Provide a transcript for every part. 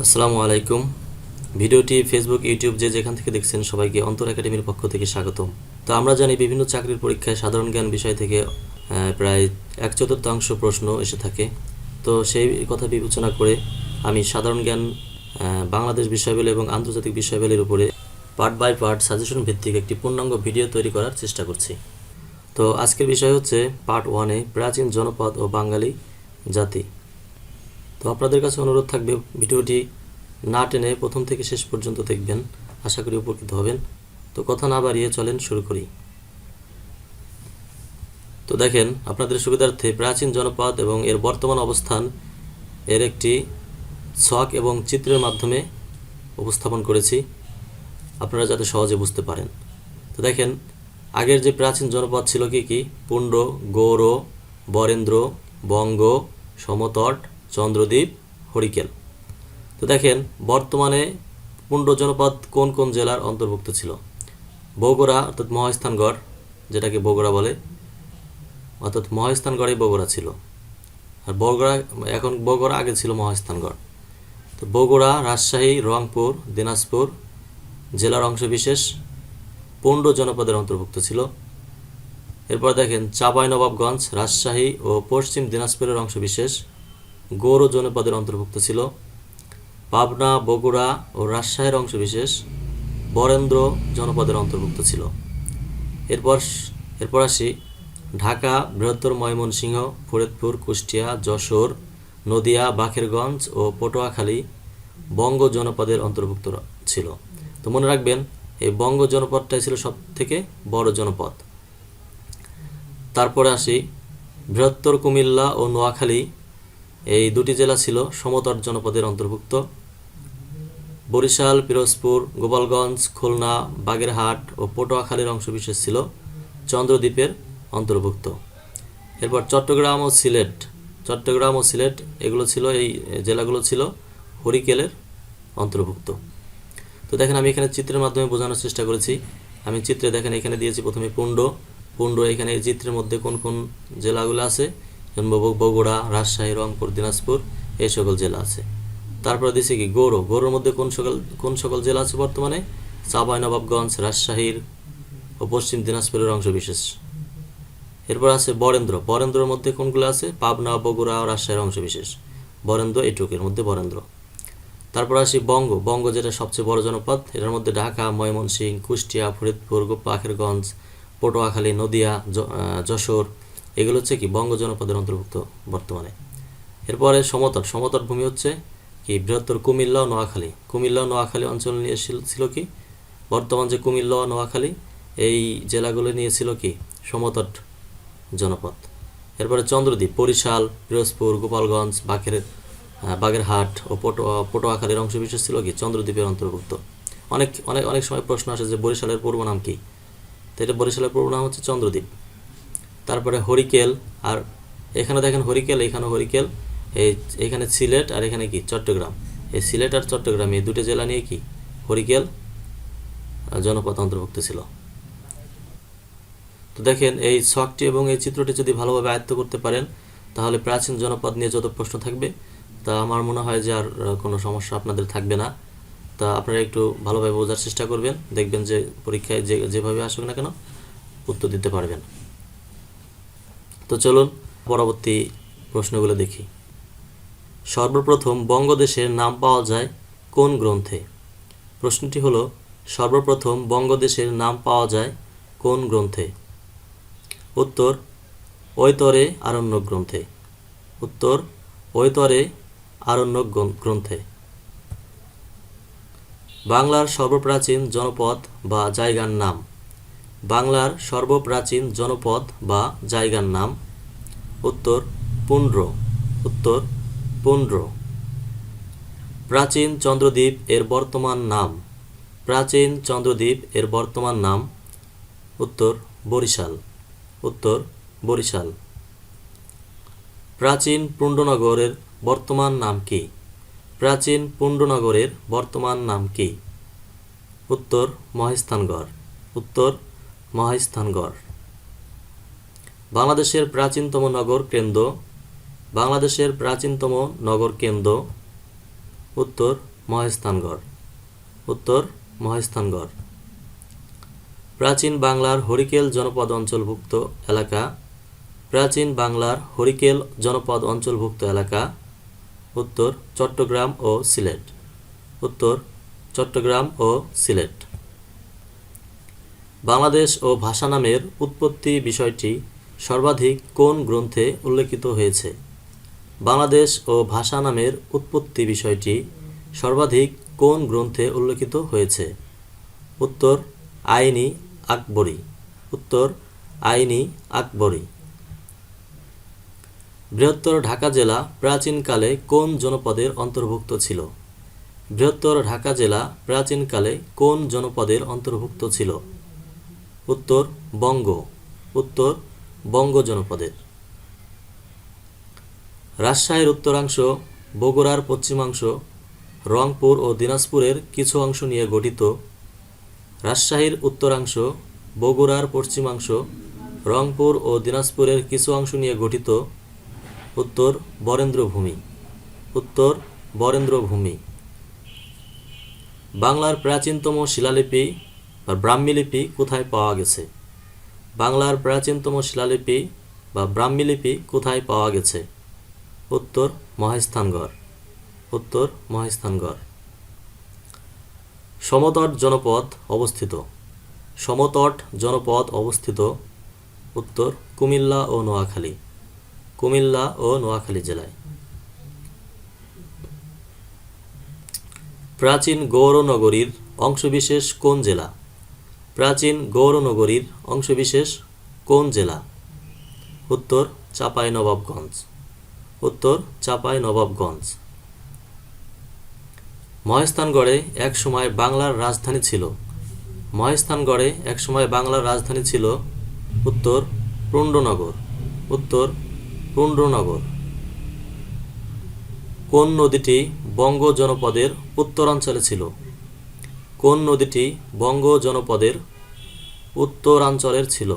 আসসালামু আলাইকুম। ভিডিওটি ফেসবুক, ইউটিউব যে যেখান থেকে দেখছেন সবাইকে অন্তর একাডেমির পক্ষ থেকে স্বাগতম। তো আমরা জানি বিভিন্ন চাকরির পরীক্ষায় সাধারণ জ্ঞান বিষয় থেকে প্রায় 1/4 প্রশ্ন এসে থাকে। তো সেই কথা বিবেচনা করে আমি সাধারণ জ্ঞান, বাংলাদেশ বিষয়াবলী এবং আন্তর্জাতিক বিষয়াবলীর উপরে পার্ট বাই পার্ট সাজেশন ভিত্তিক একটি পূর্ণাঙ্গ ভিডিও তৈরি করার চেষ্টা করছি। তো আজকের বিষয় হচ্ছে পার্ট 1-এ প্রাচীন জনপদ ও বাঙালি জাতি। তো আপনাদের কাছে অনুরোধ থাকবে ভিডিওটি না টেনে প্রথম থেকে শেষ পর্যন্ত দেখবেন, আশা করি উপকৃত হবেন। তো কথা না বাড়িয়ে চলেন শুরু করি। তো দেখেন, আপনাদের সুবিধার্থে প্রাচীন জনপদ এবং এর বর্তমান অবস্থান এর একটি ছক এবং চিত্রের মাধ্যমে উপস্থাপন করেছি, আপনারা যাতে সহজে বুঝতে পারেন। তো দেখেন, আগের যে প্রাচীন জনপদ ছিল কি কি: পুণ্ড, গৌড়, বরেন্দ্র, বঙ্গ, সমতট, চন্দ্রদ্বীপ, হরিকেল। তো দেখেন, বর্তমানে পুণ্ড জনপদ কোন কোন জেলার অন্তর্ভুক্ত ছিল? বগুড়া অর্থাৎ মহাস্থানগড়, যেটাকে বগুড়া বলে, অর্থাৎ মহাস্থানগড়ে বগুড়া ছিল। আর বগুড়া এখন বগুড়া আগে ছিল মহাস্থানগড়। তো বগুড়া, রাজশাহী, রংপুর, দিনাজপুর জেলার অংশবিশেষ পুণ্ড জনপদের অন্তর্ভুক্ত ছিল। এরপর দেখেন, চাঁপাইনবাবগঞ্জ, রাজশাহী ও পশ্চিম দিনাজপুরের অংশবিশেষ গৌড় জনপদের অন্তর্ভুক্ত ছিল। পাবনা, বগুড়া ও রাজশাহীর অংশবিশেষ বরেন্দ্র জনপদের অন্তর্ভুক্ত ছিল। এরপর আসি ঢাকা, বৃহত্তর ময়মনসিংহ, ফরিদপুর, কুষ্টিয়া, যশোর, নদিয়া, বাকেরগঞ্জ ও পটুয়াখালী বঙ্গ জনপদের অন্তর্ভুক্ত ছিল। তো মনে রাখবেন, এই বঙ্গ জনপদটাই ছিল সব থেকে বড় জনপদ। তারপরে আসি বৃহত্তর কুমিল্লা ও নোয়াখালী, এই দুটি জেলা ছিল সমতট জনপদের অন্তর্ভুক্ত। বরিশাল, পিরোজপুর, গোপালগঞ্জ, খুলনা, বাগেরহাট ও পটুয়াখালীর অংশবিশেষ ছিল চন্দ্রদ্বীপের অন্তর্ভুক্ত। এরপর চট্টগ্রাম ও সিলেট এগুলো ছিল, এই জেলাগুলো ছিল হরিকেলের অন্তর্ভুক্ত। তো দেখেন, আমি এখানে চিত্রের মাধ্যমে বোঝানোর চেষ্টা করেছি। আমি চিত্রে দেখেন এখানে দিয়েছি প্রথমে পুণ্ড এখানে এই চিত্রের মধ্যে কোন কোন জেলাগুলো আছে, যেমন বগুড়া, রাজশাহী, রংপুর, দিনাজপুর এই সকল জেলা আছে। তারপরে দিয়েছি কি গৌড়ের মধ্যে কোন সকল জেলা আছে বর্তমানে: চাঁপাইনবাবগঞ্জ, রাজশাহীর ও পশ্চিম দিনাজপুরের অংশবিশেষ। এরপর আছে বরেন্দ্রের মধ্যে কোনগুলো আছে: পাবনা, বগুড়া ও রাজশাহীর অংশবিশেষ। বরেন্দ্র এইটুকের মধ্যে বরেন্দ্র। তারপর আসি বঙ্গ, যেটা সবচেয়ে বড় জনপদ। এটার মধ্যে ঢাকা, ময়মনসিংহ, কুষ্টিয়া, ফরিদপুর, বাকেরগঞ্জ, পটুয়াখালী, নদিয়া, যশোর এগুলো হচ্ছে কি বঙ্গ জনপদের অন্তর্ভুক্ত বর্তমানে। এরপরে সমতট ভূমি হচ্ছে কি বৃহত্তর কুমিল্লা ও নোয়াখালী অঞ্চল নিয়ে ছিল কি বর্তমান যে কুমিল্লা ও নোয়াখালী এই জেলাগুলো নিয়েছিল কি সমতট জনপদ। এরপরে চন্দ্রদ্বীপ, বরিশাল, পিরোজপুর, গোপালগঞ্জ, বাগেরহাট ও পটুয়াখালীর অংশবিশেষ ছিল কি চন্দ্রদ্বীপের অন্তর্ভুক্ত। অনেক সময় প্রশ্ন আসে যে বরিশালের পূর্ব নাম কি? তো এটা বরিশালের পূর্ব নাম হচ্ছে চন্দ্রদ্বীপ। তারপরে হরিকেল, আর এখানে দেখেন হরিকেল, এখানে হরিকেল, এখানে সিলেট আর এখানে কি চট্টগ্রাম। এই সিলেট আর চট্টগ্রাম এই দুটো জেলা নিয়ে কি হরিকেল জনপদ অন্তর্ভুক্ত ছিল। তো দেখেন, এই ছকটি এবং এই চিত্রটি যদি ভালোভাবে আয়ত্ত করতে পারেন, তাহলে প্রাচীন জনপদ নিয়ে যত প্রশ্ন থাকবে তা আমার মনে হয় যে আর কোনো সমস্যা আপনাদের থাকবে না। তা আপনারা একটু ভালোভাবে বোঝার চেষ্টা করবেন, দেখবেন যে পরীক্ষায় যেভাবে আসুক না কেন উত্তর দিতে পারবেন। তো চলুন পরবর্তী প্রশ্নগুলো দেখি। সর্বপ্রথম বঙ্গদেশের নাম পাওয়া যায় কোন গ্রন্থে? প্রশ্নটি হলো, সর্বপ্রথম বঙ্গদেশের নাম পাওয়া যায় কোন গ্রন্থে? উত্তর, ঐতরে আরণ্যক গ্রন্থে। উত্তর, ঐতরে আরণ্যক গ্রন্থে। বাংলার সর্বপ্রাচীন জনপদ বা জায়গার নাম। বাংলার সর্বপ্রাচীন জনপদ বা জায়গার নাম। উত্তর, পুন্ড্র। উত্তর, পুন্ড্র। প্রাচীন চন্দ্রদ্বীপ এর বর্তমান নাম। প্রাচীন চন্দ্রদ্বীপ এর বর্তমান নাম। উত্তর, বরিশাল। উত্তর, বরিশাল। প্রাচীন পুণ্ডনগরের বর্তমান নাম কি? প্রাচীন পুণ্ডনগরের বর্তমান নাম কি? উত্তর, মহেস্থানগড়। উত্তর, মহেস্থানগড়। বাংলাদেশের প্রাচীনতম নগর কেন্দ্র। বাংলাদেশের প্রাচীনতম নগর কেন্দ্র। উত্তর, মহেস্থানগড়। উত্তর মহেস্থানগড়। প্রাচীন বাংলার হরিকেল জনপদ অঞ্চলভুক্ত এলাকা। প্রাচীন বাংলার হরিকেল জনপদ অঞ্চলভুক্ত এলাকা। উত্তর চট্টগ্রাম ও সিলেট। উত্তর চট্টগ্রাম ও সিলেট। বাংলাদেশ ও ভাষা নামের উৎপত্তি বিষয়টি সর্বাধিক কোন গ্রন্থে উল্লেখিত হয়েছে? বাংলাদেশ ও ভাষা নামের উৎপত্তি বিষয়টি সর্বাধিক কোন গ্রন্থে উল্লেখিত হয়েছে? উত্তর আইনি আকবরী। উত্তর আইনি আকবরী। বৃহত্তর ঢাকা জেলা প্রাচীনকালে কোন জনপদের অন্তর্ভুক্ত ছিল? বৃহত্তর ঢাকা জেলা প্রাচীনকালে কোন জনপদের অন্তর্ভুক্ত ছিল? উত্তর বঙ্গ। উত্তর বঙ্গ জনপদের। রাজশাহীর উত্তরাংশ, বগুড়ার পশ্চিমাংশ, রংপুর ও দিনাজপুরের কিছু অংশ নিয়ে গঠিত। রাজশাহীর উত্তরাংশ, বগুড়ার পশ্চিমাংশ, রংপুর ও দিনাজপুরের কিছু অংশ নিয়ে গঠিত। উত্তর বরেন্দ্রভূমি। উত্তর বরেন্দ্রভূমি। বাংলার প্রাচীনতম শিলালিপি বা ব্রাহ্মীলিপি কোথায় পাওয়া গেছে? বাংলার প্রাচীনতম শিলালিপি বা ব্রাহ্মীলিপি কোথায় পাওয়া গেছে? উত্তর মহেস্থানগড়। উত্তর মহেস্থানগড়। সমতট জনপদ অবস্থিত। সমতট জনপদ অবস্থিত। উত্তর কুমিল্লা ও নোয়াখালী। কুমিল্লা ও নোয়াখালী জেলায়। প্রাচীন গৌরনগরীর অংশবিশেষ কোন জেলা? প্রাচীন গৌরনগরীর অংশবিশেষ কোন জেলা? উত্তর চাঁপাইনবাবগঞ্জ। উত্তর চাঁপাইনবাবগঞ্জ। মহেস্থানগড়ে একসময় বাংলার রাজধানী ছিল। মহেস্থানগড়ে একসময় বাংলার রাজধানী ছিল। উত্তর পুণ্ড্রনগর। উত্তর পুণ্ড্রনগর। কোন নদীটি বঙ্গ জনপদের উত্তরাঞ্চলে ছিল? কোন নদীটি বঙ্গ জনপদের উত্তরাঞ্চলের ছিল?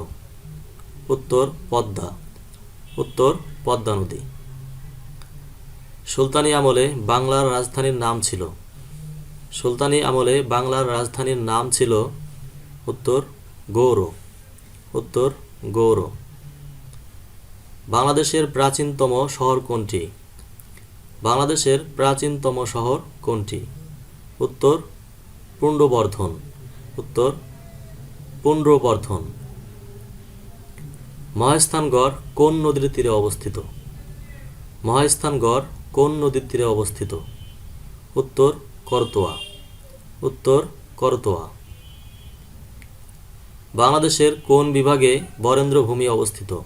উত্তর পদ্মা। উত্তর পদ্মা নদী। সুলতানি আমলে বাংলার রাজধানীর নাম ছিল। সুলতানি আমলে বাংলার রাজধানীর নাম ছিল। উত্তর গৌড়। উত্তর গৌড়। বাংলাদেশের প্রাচীনতম শহর কোনটি? বাংলাদেশের প্রাচীনতম শহর কোনটি? উত্তর পুণ্ড্রবর্ধন। উত্তর পুণ্ড্রবর্ধন। মহেস্থানগড় কোন নদীর তীরে অবস্থিত? মহেস্থানগড় কোন নদীর তীরে অবস্থিত? উত্তর করতোয়া। উত্তর করতোয়া। বাংলাদেশের কোন বিভাগে বরেন্দ্রভূমি অবস্থিত?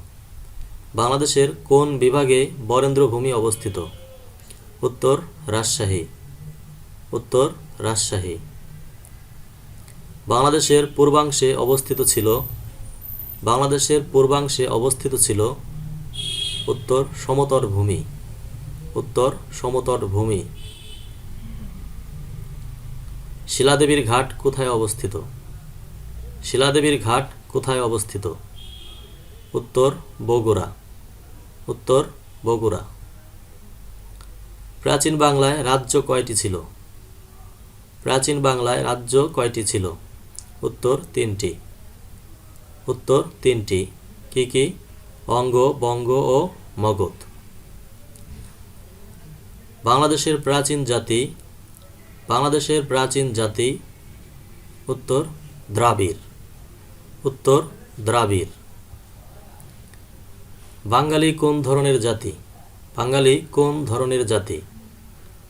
বাংলাদেশের কোন বিভাগে বরেন্দ্রভূমি অবস্থিত? উত্তর রাজশাহী। উত্তর রাজশাহী। বাংলাদেশের পূর্বাংশে অবস্থিত ছিল। বাংলাদেশের পূর্বাংশে অবস্থিত ছিল। উত্তর সমতট ভূমি। উত্তর সমতট ভূমি। শিলাদেবীর ঘাট কোথায় অবস্থিত? শিলাদেবীর ঘাট কোথায় অবস্থিত? উত্তর বগুড়া। উত্তর বগুড়া। প্রাচীন বাংলায় রাজ্য কয়টি ছিল? প্রাচীন বাংলায় রাজ্য কয়টি ছিল? উত্তর তিনটি। উত্তর তিনটি। কি কি? অঙ্গ, বঙ্গ ও মগধ। বাংলাদেশের প্রাচীন জাতি। বাংলাদেশের প্রাচীন জাতি। উত্তর দ্রাবিড়। উত্তর দ্রাবিড়। বাঙালি কোন ধরনের জাতি? বাঙালি কোন ধরনের জাতি?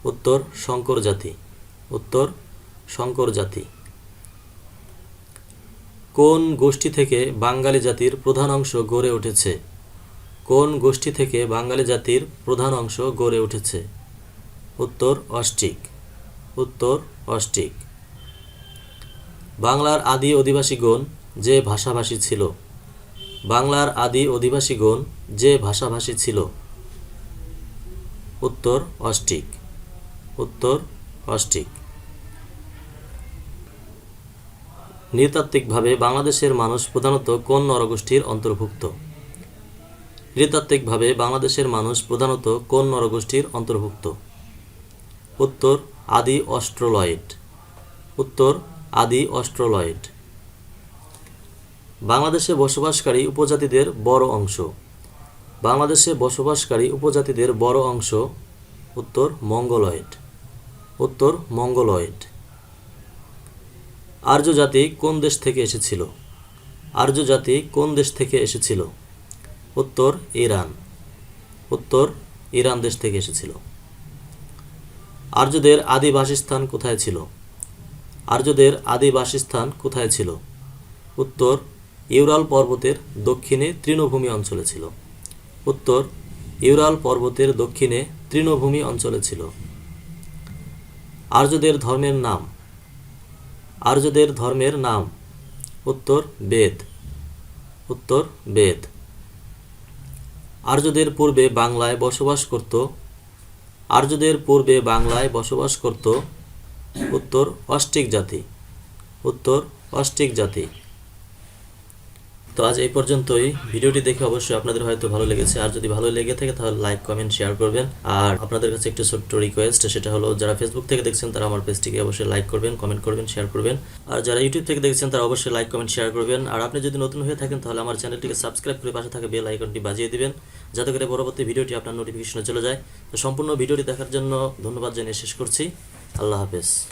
উত্তর শঙ্কর জাতি। উত্তর শঙ্কর জাতি। কোন গোষ্ঠী থেকে বাঙালি জাতির প্রধান অংশ গড়ে উঠেছে? কোন গোষ্ঠী থেকে বাঙালি জাতির প্রধান অংশ গড়ে উঠেছে? উত্তর অস্ট্রিক। উত্তর অস্ট্রিক। বাংলার আদি অধিবাসীগণ যে ভাষাভাষী ছিল। বাংলার আদি অধিবাসীগণ যে ভাষাভাষী ছিল। উত্তর অস্ট্রিক। উত্তর অস্ট্রিক। নৃতাত্ত্বিকভাবে বাংলাদেশের মানুষ প্রধানত কোন নরগোষ্ঠীর অন্তর্ভুক্ত? নৃতাত্ত্বিকভাবে বাংলাদেশের মানুষ প্রধানত কোন নরগোষ্ঠীর অন্তর্ভুক্ত? উত্তর আদি অস্ট্রোলয়েড। উত্তর আদি অস্ট্রোলয়েড। বাংলাদেশে বসবাসকারী উপজাতিদের বড় অংশ। বাংলাদেশে বসবাসকারী উপজাতিদের বড় অংশ। উত্তর মঙ্গোলয়েড। উত্তর মঙ্গোলয়েড। আর্য জাতি কোন দেশ থেকে এসেছিল? আর্য জাতি কোন দেশ থেকে এসেছিল? উত্তর ইরান। উত্তর ইরান দেশ থেকে এসেছিল। আর্যদের আদি বাসস্থান কোথায় ছিল? আর্যদের আদি বাসস্থান কোথায় ছিল? উত্তর ইউরাল পর্বতের দক্ষিণে তৃণভূমি অঞ্চলে ছিল। উত্তর ইউরাল পর্বতের দক্ষিণে তৃণভূমি অঞ্চলে ছিল। আর্যদের ধর্মের নাম। আর্যদের ধর্মের নাম। উত্তর বেদ। উত্তর বেদ। আর্যদের পূর্বে বাংলায় বসবাস করত। আর্যদের পূর্বে বাংলায় বসবাস করত। উত্তর অস্ট্রিক জাতি। উত্তর অস্ট্রিক জাতি। তো আজ এই পর্যন্তই। ভিডিওটি দেখে অবশ্যই আপনাদের হয়তো ভালো লেগেছে। আর যদি ভালো লেগে থাকে তাহলে লাইক, কমেন্ট, শেয়ার করবেন। আর আপনাদের কাছে একটা ছোট্ট রিকোয়েস্ট, সেটা হলো যারা ফেসবুক থেকে দেখছেন তারা আমার পেজটিকে অবশ্যই লাইক করবেন, কমেন্ট করবেন, শেয়ার করবেন। আর যারা ইউটিউব থেকে দেখছেন তারা অবশ্যই লাইক, কমেন্ট, শেয়ার করবেন। আর আপনি যদি নতুন হয়ে থাকেন তাহলে আমার চ্যানেলটিকে সাবস্ক্রাইব করে পাশে থাকা বেল আইকনটি বাজিয়ে দিবেন, যাতে করে পরবর্তী ভিডিওটি আপনার নোটিফিকেশনে চলে যায়। তো সম্পূর্ণ ভিডিওটি দেখার জন্য ধন্যবাদ জানিয়ে শেষ করছি। আল্লাহ হাফেজ।